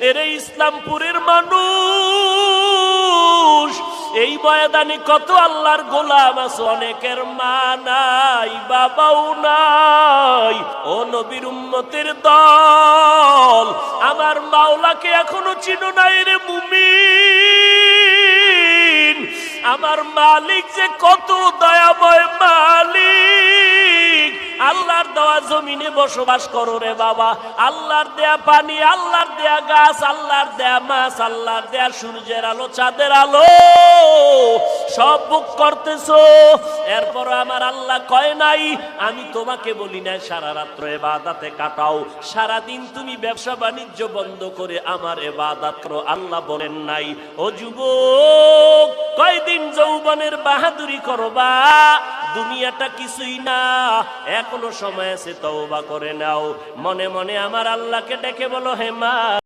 এরে ইসলামপুরের মানুষ, এই ময়দানে কত আল্লাহর গোলাম আছে, অনেকের মা নাই, বাবাও নাই। ও নবীর উম্মতের দল, আমার মাওলাকে এখনো চিনো নাই রে মুমিন। আমার মালিক যে কত দয়াময় মালিক। আল্লাহর দেওয়া জমিনে বসবাস করো রে বাবা, আল্লাহর দেয়া পানি, আল্লাহর দেয়া গাছ, আল্লাহর দেয়া মাছ, আল্লাহর দেয়া সূর্যের আলো, চাঁদের আলো সব ভোগ করতেছো। এরপর আমার আল্লাহ কয় নাই আমি তোমাকে বলি নাই সারা রাত্র ইবাদতে কাটাও, সারা দিন তুমি ব্যবসা বাণিজ্য বন্ধ করে আমার ইবাদত করো, আল্লাহ বলেন নাই। ও যুবক, কয়দিন যৌবনের বাহাদুরি করবা, দুনিয়াটা কিছুই না, এখনো সময় আছে, তওবা করে নাও। মনে মনে আমার আল্লাহকে ডেকে বলো, হে মালিক